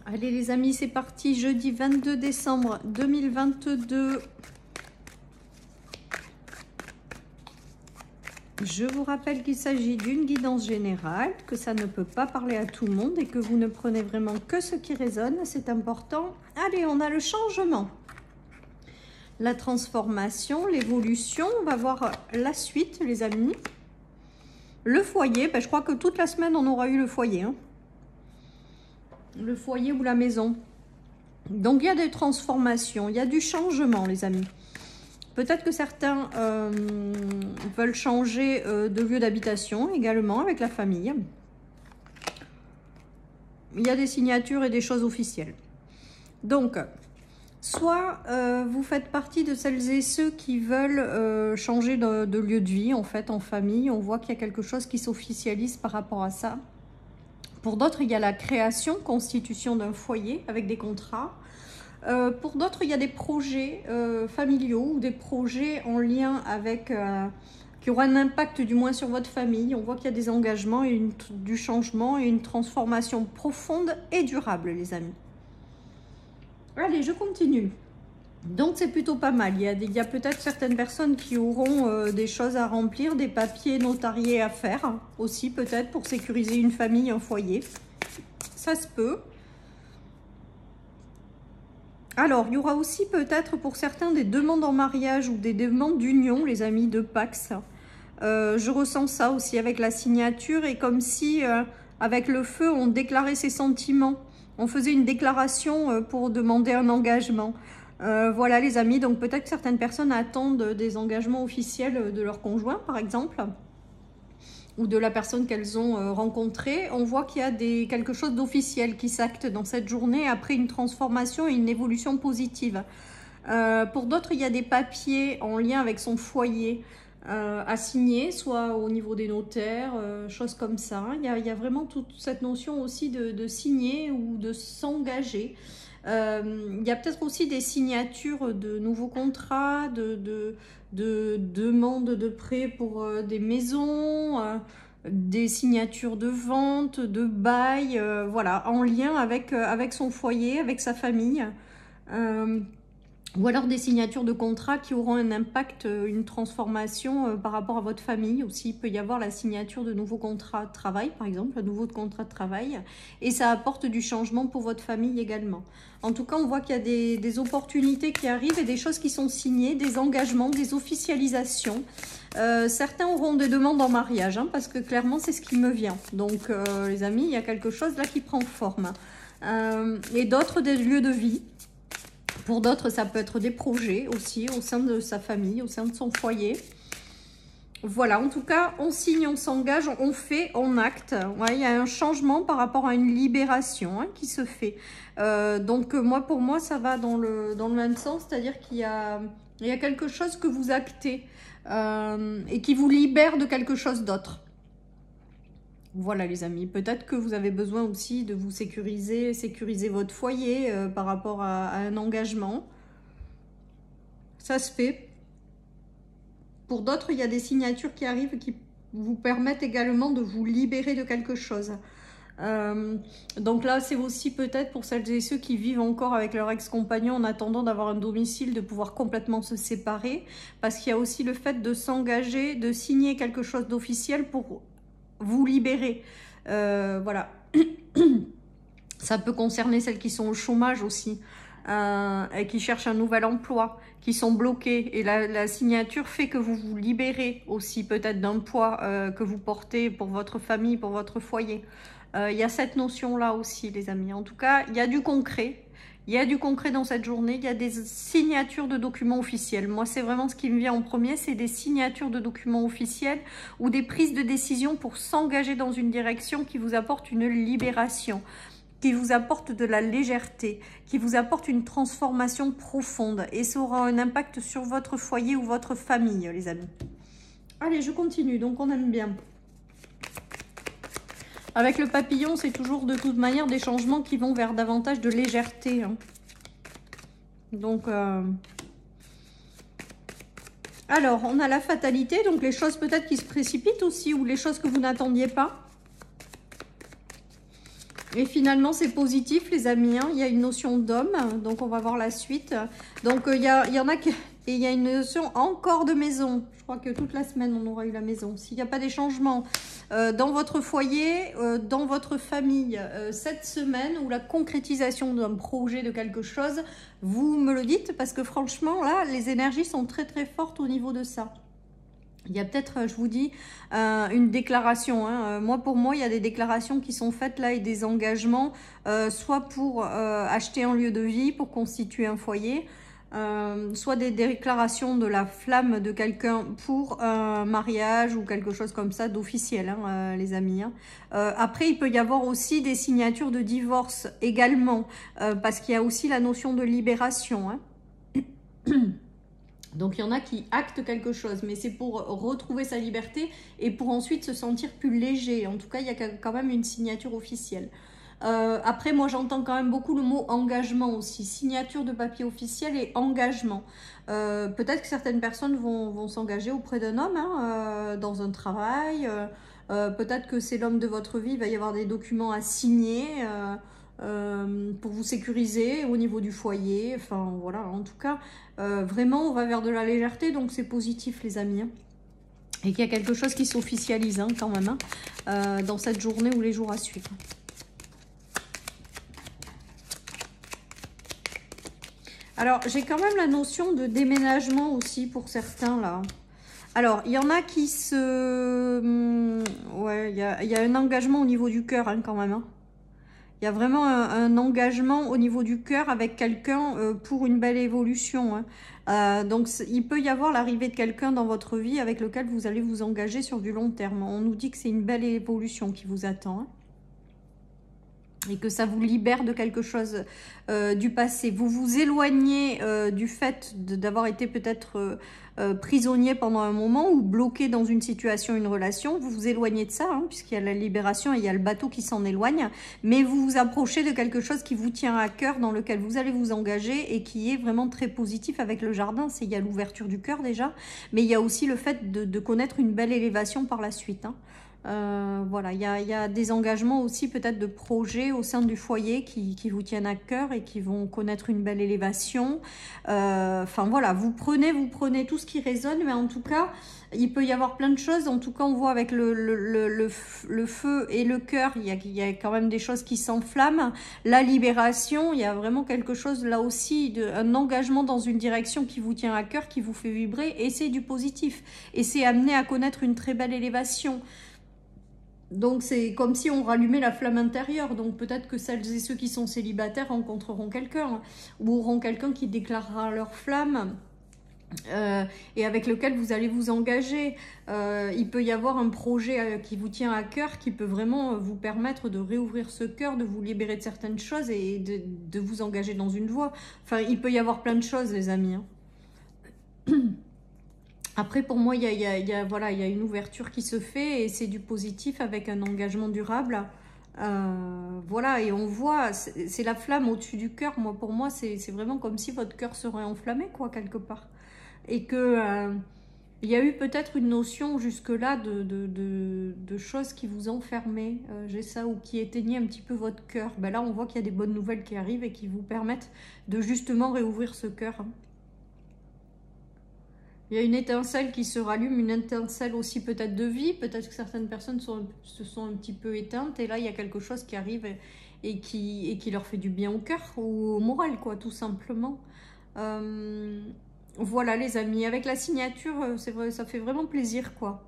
Allez les amis, c'est parti, jeudi 22 décembre 2022. Je vous rappelle qu'il s'agit d'une guidance générale, que ça ne peut pas parler à tout le monde et que vous ne prenez vraiment que ce qui résonne, c'est important. Allez, on a le changement, la transformation, l'évolution. On va voir la suite les amis. Le foyer, je crois que toute la semaine on aura eu le foyer. Hein. Le foyer ou la maison. Donc il y a des transformations, il y a du changement les amis. Peut-être que certains veulent changer de lieu d'habitation également avec la famille. Il y a des signatures et des choses officielles. Donc, soit vous faites partie de celles et ceux qui veulent changer de lieu de vie en fait en famille. On voit qu'il y a quelque chose qui s'officialise par rapport à ça. Pour d'autres, il y a la création, constitution d'un foyer avec des contrats. Pour d'autres, il y a des projets familiaux ou des projets en lien avec, qui auront un impact du moins sur votre famille. On voit qu'il y a des engagements, et du changement et une transformation profonde et durable, les amis. Allez, je continue. Donc, c'est plutôt pas mal. Il y a peut-être certaines personnes qui auront des choses à remplir, des papiers notariés à faire aussi, peut-être pour sécuriser une famille, un foyer. Ça se peut. Alors, il y aura aussi peut-être pour certains des demandes en mariage ou des demandes d'union, les amis de Pax. Je ressens ça aussi avec la signature et comme si, avec le feu, on déclarait ses sentiments. On faisait une déclaration pour demander un engagement. Voilà les amis, donc peut-être que certaines personnes attendent des engagements officiels de leur conjoint, par exemple, ou de la personne qu'elles ont rencontrée. On voit qu'il y a quelque chose d'officiel qui s'acte dans cette journée après une transformation et une évolution positive. Pour d'autres, il y a des papiers en lien avec son foyer à signer, soit au niveau des notaires, choses comme ça. Il y a vraiment toute cette notion aussi de signer ou de s'engager. Il y a peut-être aussi des signatures de nouveaux contrats, de demandes de prêts pour des maisons, des signatures de vente, de bail, voilà, en lien avec son foyer, avec sa famille. Ou alors des signatures de contrats qui auront un impact, une transformation par rapport à votre famille aussi. Il peut y avoir la signature de nouveaux contrats de travail, par exemple, un nouveau contrat de travail. Et ça apporte du changement pour votre famille également. En tout cas, on voit qu'il y a des opportunités qui arrivent et des choses qui sont signées, des engagements, des officialisations. Certains auront des demandes en mariage, hein, parce que clairement, c'est ce qui me vient. Donc, les amis, il y a quelque chose là qui prend forme. Et d'autres, des lieux de vie. Pour d'autres, ça peut être des projets aussi au sein de sa famille, au sein de son foyer. Voilà, en tout cas, on signe, on s'engage, on fait, on acte. Ouais, il y a un changement par rapport à une libération qui se fait. Donc, pour moi, ça va dans le même sens. C'est-à-dire qu'il y a quelque chose que vous actez et qui vous libère de quelque chose d'autre. Voilà les amis, peut-être que vous avez besoin aussi de vous sécuriser votre foyer par rapport à un engagement. Ça se fait. Pour d'autres, il y a des signatures qui arrivent qui vous permettent également de vous libérer de quelque chose. Donc là, c'est aussi peut-être pour celles et ceux qui vivent encore avec leur ex-compagnon en attendant d'avoir un domicile, de pouvoir complètement se séparer. Parce qu'il y a aussi le fait de s'engager, de signer quelque chose d'officiel pour vous libérer. Voilà. Ça peut concerner celles qui sont au chômage aussi et qui cherchent un nouvel emploi, qui sont bloquées. Et la signature fait que vous vous libérez aussi peut-être d'un poids que vous portez pour votre famille, pour votre foyer. Il y a cette notion-là aussi, les amis. En tout cas, il y a du concret. Il y a du concret dans cette journée, il y a des signatures de documents officiels. Moi, c'est vraiment ce qui me vient en premier, c'est des signatures de documents officiels ou des prises de décision pour s'engager dans une direction qui vous apporte une libération, qui vous apporte de la légèreté, qui vous apporte une transformation profonde. Et ça aura un impact sur votre foyer ou votre famille, les amis. Allez, je continue, donc on aime bien. Avec le papillon, c'est toujours de toute manière des changements qui vont vers davantage de légèreté. Hein. Donc, alors, on a la fatalité, donc les choses peut-être qui se précipitent aussi, ou les choses que vous n'attendiez pas. Et finalement, c'est positif, les amis. Hein. Il y a une notion d'homme, donc on va voir la suite. Donc, il y en a qui... Et il y a une notion encore de maison. Je crois que toute la semaine, on aura eu la maison. S'il n'y a pas des changements dans votre foyer, dans votre famille, cette semaine, ou la concrétisation d'un projet, de quelque chose, vous me le dites. Parce que franchement, là, les énergies sont très très fortes au niveau de ça. Il y a peut-être, je vous dis, une déclaration. Hein. Pour moi, il y a des déclarations qui sont faites là et des engagements, soit pour acheter un lieu de vie, pour constituer un foyer, soit des déclarations de la flamme de quelqu'un pour un mariage ou quelque chose comme ça d'officiel, hein, les amis. Hein. Après, il peut y avoir aussi des signatures de divorce également, parce qu'il y a aussi la notion de libération. Hein. Donc, il y en a qui actent quelque chose, mais c'est pour retrouver sa liberté et pour ensuite se sentir plus léger. En tout cas, il y a quand même une signature officielle. Après, moi, j'entends quand même beaucoup le mot engagement aussi. Signature de papier officiel et engagement. Peut-être que certaines personnes vont s'engager auprès d'un homme, hein, dans un travail. Peut-être que c'est l'homme de votre vie. Il va y avoir des documents à signer pour vous sécuriser au niveau du foyer. Enfin, voilà. En tout cas, vraiment, on va vers de la légèreté. Donc, c'est positif, les amis. Hein. Et qu'il y a quelque chose qui s'officialise, hein, quand même, hein, dans cette journée ou les jours à suivre. Alors, j'ai quand même la notion de déménagement aussi pour certains, là. Alors, il y en a qui se... Ouais, il y a un engagement au niveau du cœur, hein, quand même. Hein. Il y a vraiment un engagement au niveau du cœur avec quelqu'un pour une belle évolution. Hein. Donc, il peut y avoir l'arrivée de quelqu'un dans votre vie avec lequel vous allez vous engager sur du long terme. On nous dit que c'est une belle évolution qui vous attend. Hein. Et que ça vous libère de quelque chose du passé. Vous vous éloignez du fait d'avoir été peut-être prisonnier pendant un moment ou bloqué dans une situation, une relation. Vous vous éloignez de ça, hein, puisqu'il y a la libération et il y a le bateau qui s'en éloigne. Mais vous vous approchez de quelque chose qui vous tient à cœur, dans lequel vous allez vous engager et qui est vraiment très positif avec le jardin. Il y a l'ouverture du cœur déjà, mais il y a aussi le fait de connaître une belle élévation par la suite. Hein. Voilà, il y a des engagements aussi peut-être de projets au sein du foyer qui vous tiennent à cœur et qui vont connaître une belle élévation. Enfin voilà, vous prenez tout ce qui résonne, mais en tout cas, il peut y avoir plein de choses. En tout cas, on voit avec le feu et le cœur, il y a quand même des choses qui s'enflamment. La libération, il y a vraiment quelque chose là aussi, un engagement dans une direction qui vous tient à cœur, qui vous fait vibrer, et c'est du positif. Et c'est amené à connaître une très belle élévation. Donc, c'est comme si on rallumait la flamme intérieure. Donc, peut-être que celles et ceux qui sont célibataires rencontreront quelqu'un ou auront quelqu'un qui déclarera leur flamme et avec lequel vous allez vous engager. Il peut y avoir un projet qui vous tient à cœur qui peut vraiment vous permettre de réouvrir ce cœur, de vous libérer de certaines choses et de vous engager dans une voie. Enfin, il peut y avoir plein de choses, les amis. Hein. Après, pour moi, il y a une ouverture qui se fait et c'est du positif avec un engagement durable. Voilà, et on voit, c'est la flamme au-dessus du cœur. Pour moi, c'est vraiment comme si votre cœur serait enflammé, quoi, quelque part. Et que il y a eu peut-être une notion jusque-là de choses qui vous enfermaient, j'ai ça, ou qui éteignaient un petit peu votre cœur. Ben là, on voit qu'il y a des bonnes nouvelles qui arrivent et qui vous permettent de justement réouvrir ce cœur. Hein. Il y a une étincelle qui se rallume, une étincelle aussi peut-être de vie. Peut-être que certaines personnes se sont un petit peu éteintes. Et là, il y a quelque chose qui arrive et qui leur fait du bien au cœur ou au moral, quoi, tout simplement. Voilà, les amis. Avec la signature, c'est vrai, ça fait vraiment plaisir, quoi.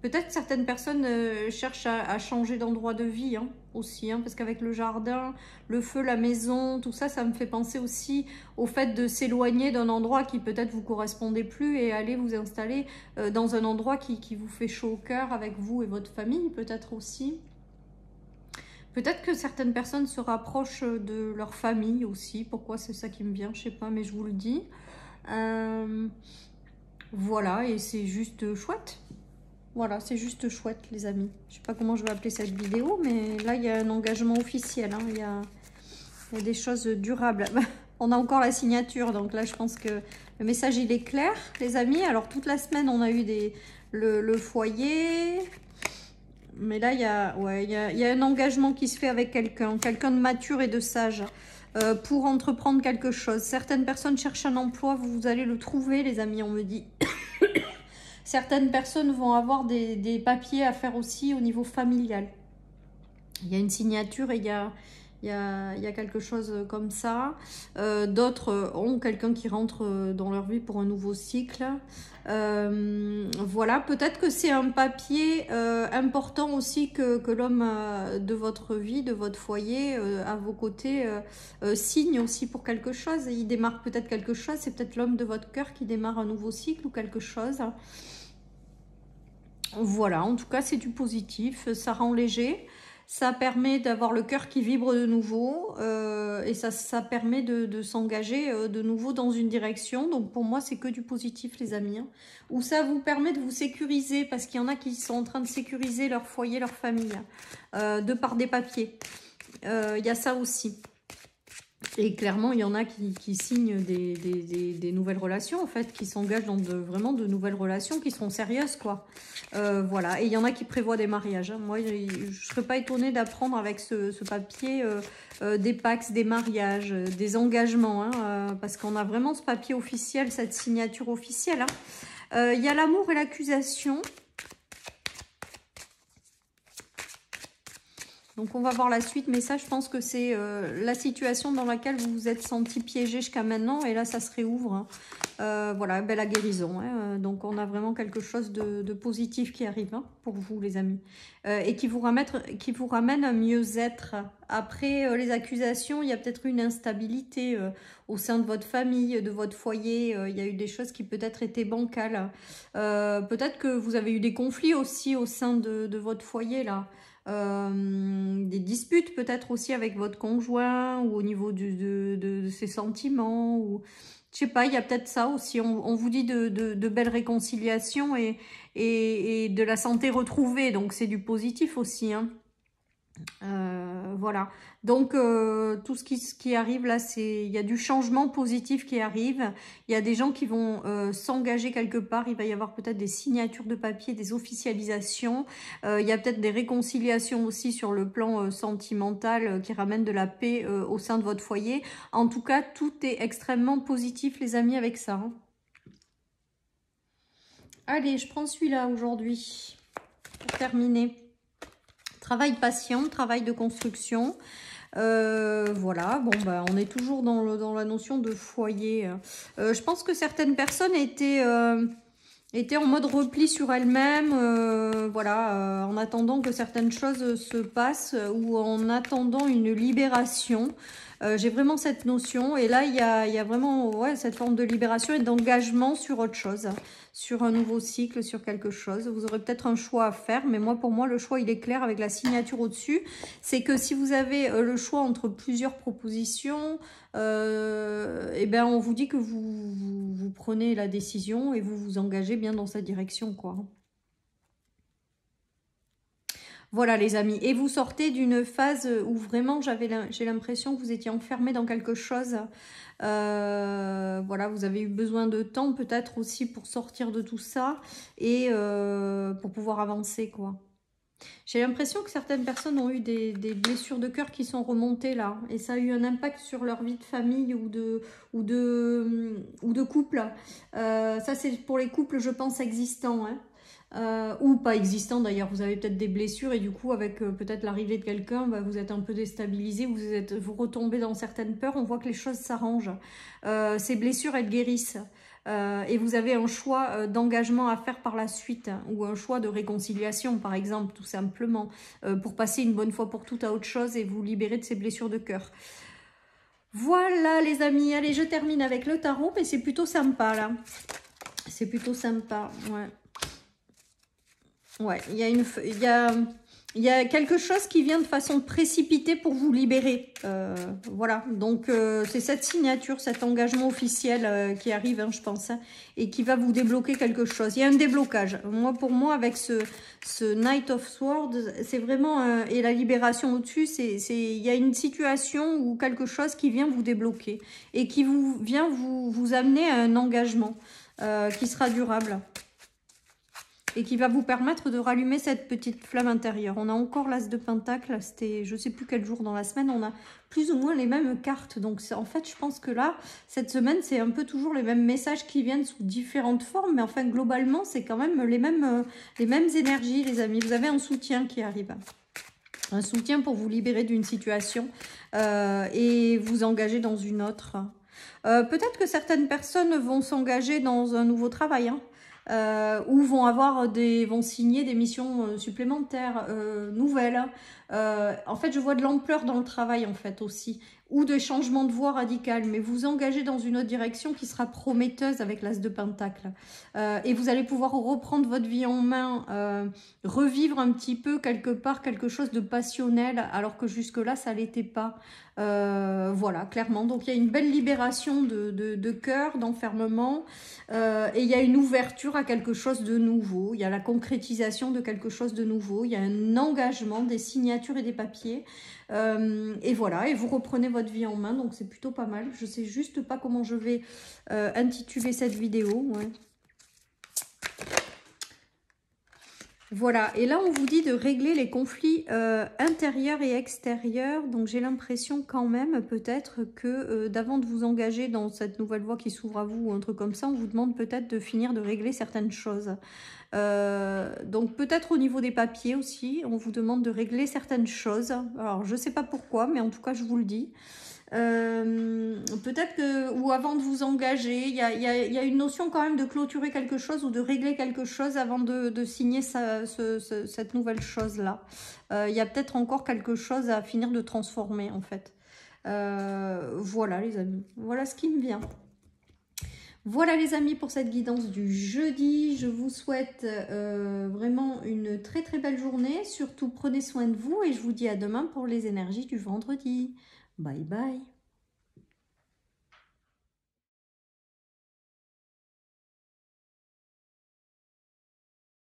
Peut-être que certaines personnes cherchent à changer d'endroit de vie hein, aussi, hein, parce qu'avec le jardin, le feu, la maison, tout ça, ça me fait penser aussi au fait de s'éloigner d'un endroit qui peut-être vous correspondait plus et aller vous installer dans un endroit qui vous fait chaud au cœur avec vous et votre famille, peut-être aussi. Peut-être que certaines personnes se rapprochent de leur famille aussi. Pourquoi c'est ça qui me vient, je sais pas, mais je vous le dis. Voilà, et c'est juste chouette. Voilà, c'est juste chouette, les amis. Je sais pas comment je vais appeler cette vidéo, mais là, il y a un engagement officiel. Hein. Il y a des choses durables. On a encore la signature, donc là, je pense que le message, il est clair, les amis. Alors, toute la semaine, on a eu le foyer. Mais là, ouais, il y a un engagement qui se fait avec quelqu'un de mature et de sage pour entreprendre quelque chose. Certaines personnes cherchent un emploi, vous allez le trouver, les amis, on me dit. Certaines personnes vont avoir des papiers à faire aussi au niveau familial. Il y a une signature et il y a quelque chose comme ça. D'autres ont quelqu'un qui rentre dans leur vie pour un nouveau cycle. Voilà, peut-être que c'est un papier important aussi que l'homme de votre vie, de votre foyer, à vos côtés, signe aussi pour quelque chose. Il démarre peut-être quelque chose, c'est peut-être l'homme de votre cœur qui démarre un nouveau cycle ou quelque chose. Voilà, en tout cas, c'est du positif, ça rend léger. Ça permet d'avoir le cœur qui vibre de nouveau et ça permet de s'engager de nouveau dans une direction. Donc pour moi, c'est que du positif, les amis. Hein. Ou ça vous permet de vous sécuriser parce qu'il y en a qui sont en train de sécuriser leur foyer, leur famille, de par des papiers. Il y a ça aussi. Et clairement, il y en a qui signent des nouvelles relations, en fait, qui s'engagent dans vraiment de nouvelles relations qui seront sérieuses, quoi. Voilà, et il y en a qui prévoient des mariages. Hein. Moi, je ne serais pas étonnée d'apprendre avec ce papier des pax, des mariages, des engagements, hein, parce qu'on a vraiment ce papier officiel, cette signature officielle. Hein. Il y a l'amour et l'accusation. Donc on va voir la suite, mais ça je pense que c'est la situation dans laquelle vous vous êtes senti piégé jusqu'à maintenant, et là ça se réouvre. Hein. Voilà, la guérison. Hein. Donc on a vraiment quelque chose de positif qui arrive hein, pour vous les amis, et qui vous ramène un mieux-être. Après les accusations, il y a peut-être une instabilité au sein de votre famille, de votre foyer. Il y a eu des choses qui peut-être étaient bancales. Peut-être que vous avez eu des conflits aussi au sein de votre foyer là. Des disputes peut-être aussi avec votre conjoint ou au niveau de ses sentiments ou je sais pas, il y a peut-être ça aussi. On vous dit de belles réconciliations et de la santé retrouvée, donc c'est du positif aussi hein. Voilà, donc tout ce qui arrive là, il y a du changement positif qui arrive. Il y a des gens qui vont s'engager quelque part. Il va y avoir peut-être des signatures de papier, des officialisations. Il y a peut-être des réconciliations aussi sur le plan sentimental qui ramènent de la paix au sein de votre foyer. En tout cas, tout est extrêmement positif les amis avec ça. Hein. Allez, je prends celui-là aujourd'hui pour terminer. Travail patient, travail de construction. Voilà, bon, bah, on est toujours dans la notion de foyer. Je pense que certaines personnes étaient en mode repli sur elles-mêmes, voilà, en attendant que certaines choses se passent ou en attendant une libération. J'ai vraiment cette notion et là, il y a vraiment ouais, cette forme de libération et d'engagement sur autre chose, sur un nouveau cycle, sur quelque chose. Vous aurez peut-être un choix à faire, mais pour moi, le choix, il est clair avec la signature au-dessus. C'est que si vous avez le choix entre plusieurs propositions, eh ben, on vous dit que vous prenez la décision et vous vous engagez bien dans cette direction, quoi. Voilà les amis, et vous sortez d'une phase où vraiment j'ai l'impression que vous étiez enfermé dans quelque chose. Voilà, vous avez eu besoin de temps peut-être aussi pour sortir de tout ça et pour pouvoir avancer quoi. J'ai l'impression que certaines personnes ont eu des blessures de cœur qui sont remontées là. Et ça a eu un impact sur leur vie de famille ou de couple. Ça c'est pour les couples je pense existants. Hein. Ou pas existant d'ailleurs, vous avez peut-être des blessures et du coup avec peut-être l'arrivée de quelqu'un, bah, vous êtes un peu déstabilisé, vous retombez dans certaines peurs, on voit que les choses s'arrangent. Ces blessures elles guérissent et vous avez un choix d'engagement à faire par la suite hein, ou un choix de réconciliation par exemple tout simplement pour passer une bonne fois pour toutes à autre chose et vous libérer de ces blessures de cœur. Voilà les amis, allez je termine avec le tarot mais c'est plutôt sympa là, c'est plutôt sympa, ouais. Ouais, il y a quelque chose qui vient de façon précipitée pour vous libérer. Voilà, donc c'est cette signature, cet engagement officiel qui arrive, hein, je pense, hein, et qui va vous débloquer quelque chose. Il y a un déblocage. Pour moi, avec ce Knight of Swords, c'est vraiment... et la libération au-dessus, il y a une situation ou quelque chose qui vient vous débloquer et qui vient vous amener à un engagement qui sera durable. et qui va vous permettre de rallumer cette petite flamme intérieure. On a encore l'As de Pentacle, c'était je ne sais plus quel jour dans la semaine, on a plus ou moins les mêmes cartes. Donc en fait, je pense que là, cette semaine, c'est un peu toujours les mêmes messages qui viennent sous différentes formes, mais enfin, globalement, c'est quand même les mêmes énergies, les amis. Vous avez un soutien qui arrive. Un soutien pour vous libérer d'une situation et vous engager dans une autre. Peut-être que certaines personnes vont s'engager dans un nouveau travail, hein. Ou vont signer des missions supplémentaires, nouvelles. En fait, je vois de l'ampleur dans le travail, en fait, aussi. Ou de changements de voie radical. Mais vous engagez dans une autre direction qui sera prometteuse avec l'As de Pentacle. Et vous allez pouvoir reprendre votre vie en main, revivre un petit peu quelque part quelque chose de passionnel, alors que jusque-là, ça ne l'était pas. Voilà, clairement. Donc, il y a une belle libération de cœur, d'enfermement. Et il y a une ouverture à quelque chose de nouveau. Il y a la concrétisation de quelque chose de nouveau. Il y a un engagement, des signatures et des papiers. Et voilà, et vous reprenez votre vie en main. Donc, c'est plutôt pas mal. Je sais juste pas comment je vais intituler cette vidéo. Ouais. Voilà, et là on vous dit de régler les conflits intérieurs et extérieurs. Donc j'ai l'impression quand même peut-être que d'avant de vous engager dans cette nouvelle voie qui s'ouvre à vous ou un truc comme ça, on vous demande peut-être de finir de régler certaines choses. Donc peut-être au niveau des papiers aussi, on vous demande de régler certaines choses. Alors je sais pas pourquoi, mais en tout cas je vous le dis. Peut-être que, ou avant de vous engager, il y a une notion quand même de clôturer quelque chose ou de régler quelque chose avant de signer cette nouvelle chose-là. Il y a peut-être encore quelque chose à finir de transformer en fait. Voilà les amis, voilà ce qui me vient. Voilà les amis pour cette guidance du jeudi. Je vous souhaite vraiment une très très belle journée. Surtout prenez soin de vous et je vous dis à demain pour les énergies du vendredi. Bye bye.